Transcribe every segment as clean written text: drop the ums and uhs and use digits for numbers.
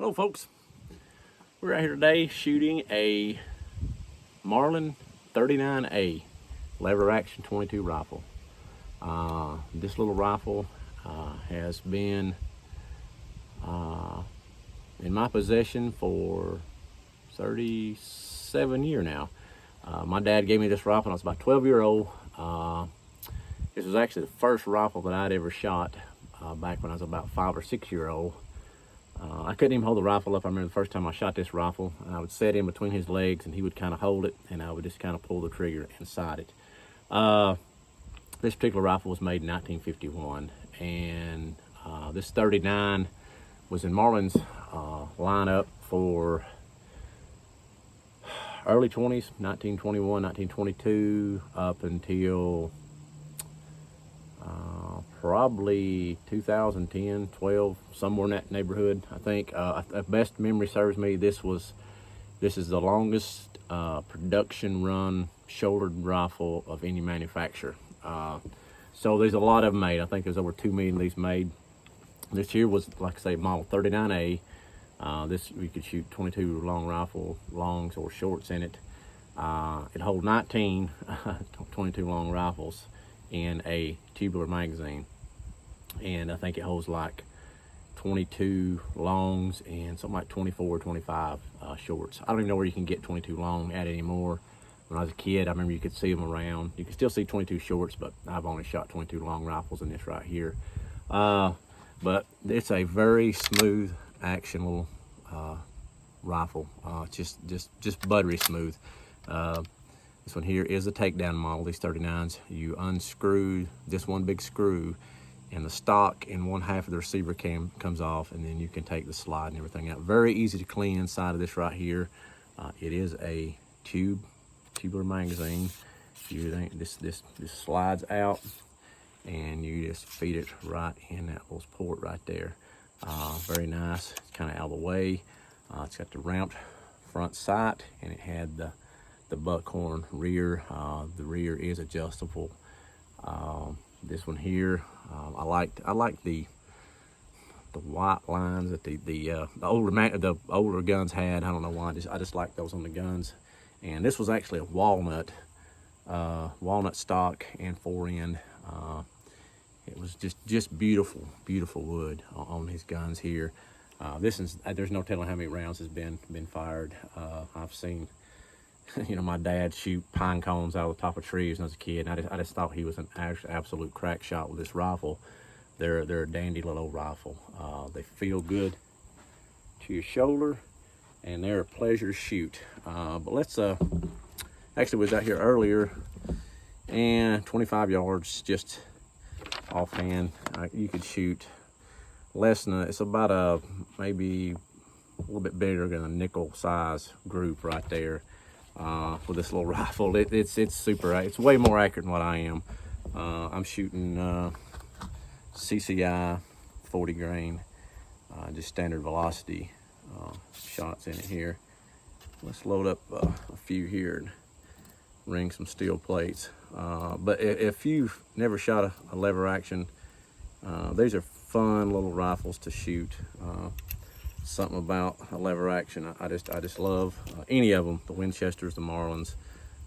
Hello folks, we're out here today shooting a Marlin 39A lever action 22 rifle. This little rifle has been in my possession for 37 years now. My dad gave me this rifle when I was about 12 years old. This was actually the first rifle that I'd ever shot back when I was about 5 or 6 years old. I couldn't even hold the rifle up. I remember the first time I shot this rifle, I would set in between his legs and he would kind of hold it, and I would just kind of pull the trigger and sight it. This particular rifle was made in 1951, and this 39 was in Marlin's lineup for early 20s, 1921, 1922, up until probably 2010, 12, somewhere in that neighborhood. I think, if best memory serves me, this is the longest production run shouldered rifle of any manufacturer. So there's a lot of them made. I think there's over 2 million of these made. This here was, like I say, model 39A. This, you could shoot 22 long rifle, longs or shorts in it. It holds 19 22 long rifles in a tubular magazine, and I think it holds like 22 longs and something like 24 or 25 shorts. I don't even know where you can get 22 long at anymore. When I was a kid, I remember you could see them around. You can still see 22 shorts, but I've only shot 22 long rifles in this right here. But it's a very smooth action little rifle. Just buttery smooth. This one here is a takedown model, these 39s. You unscrew this one big screw, and the stock in one half of the receiver cam comes off, and then you can take the slide and everything out. Very easy to clean inside of this right here. It is a tubular magazine. You think this slides out, and you just feed it right in that little port right there. Very nice. It's kind of out of the way. It's got the ramped front sight, and it had the buckhorn rear. The rear is adjustable. This one here, I like the white lines that the older guns had. I don't know why. I just like those on the guns. And this was actually a walnut stock and fore-end. It was just beautiful wood on these guns here. There's no telling how many rounds has been fired. I've seen, my dad shoot pine cones out of the top of trees when I was a kid, and I just thought he was an absolute crack shot with this rifle. They're a dandy little old rifle. They feel good to your shoulder, and they're a pleasure to shoot. But let's actually was out here earlier, and 25 yards just offhand, you could shoot less than it's about maybe a little bit bigger than a nickel size group right there. With this little rifle, it's super. It's way more accurate than what I am. I'm shooting CCI 40 grain, just standard velocity shots in it here. Let's load up a few here and ring some steel plates. But if you've never shot a lever action, these are fun little rifles to shoot. Something about a lever action I just love. Any of them, the Winchesters, the Marlins.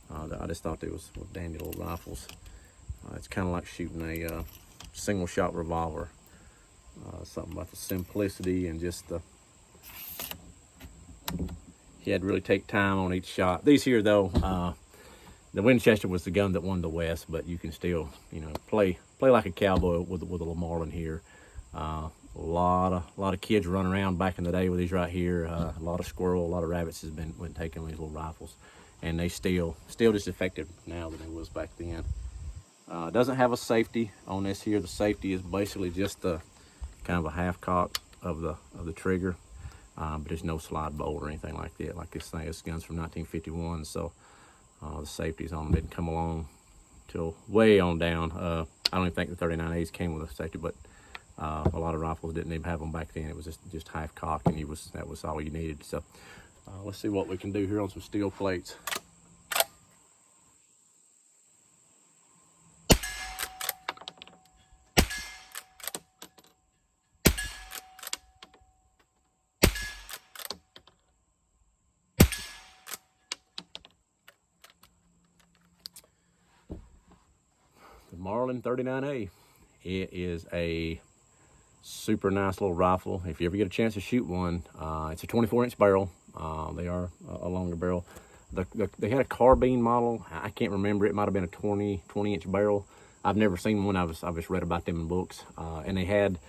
I just thought they was dandy little rifles. It's kind of like shooting a single shot revolver. Something about the simplicity and just you had to really take time on each shot. These here though, the Winchester was the gun that won the West, but you can still play like a cowboy with a little Marlin here. A lot of kids run around back in the day with these right here. A lot of squirrel, a lot of rabbits has been taken with these little rifles, and they still just effective now than it was back then. Doesn't have a safety on this here. The safety is basically just the kind of a half cock of the trigger, but there's no slide bolt or anything like that. Like this thing, this gun's from 1951, so the safeties on them didn't come along till way on down. I don't even think the 39As came with a safety, but a lot of rifles didn't even have them back then. It was just half cock, and that was all you needed. So let's see what we can do here on some steel plates. Marlin 39A. It is a super nice little rifle. If you ever get a chance to shoot one, it's a 24-inch barrel. They are a longer barrel. They had a carbine model. I can't remember. It might have been a 20-inch barrel. I've never seen one. I've just read about them in books. And they had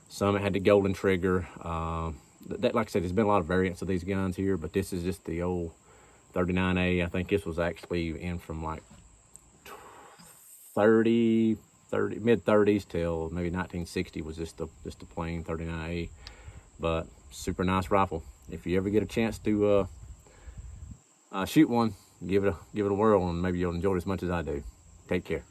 some that had the golden trigger. Like I said, there's been a lot of variants of these guns here, but this is just the old 39A. I think this was actually in from like mid 30s till maybe 1960 was just the plain 39A. But super nice rifle. If you ever get a chance to shoot one, give it a whirl, and maybe you'll enjoy it as much as I do. Take care.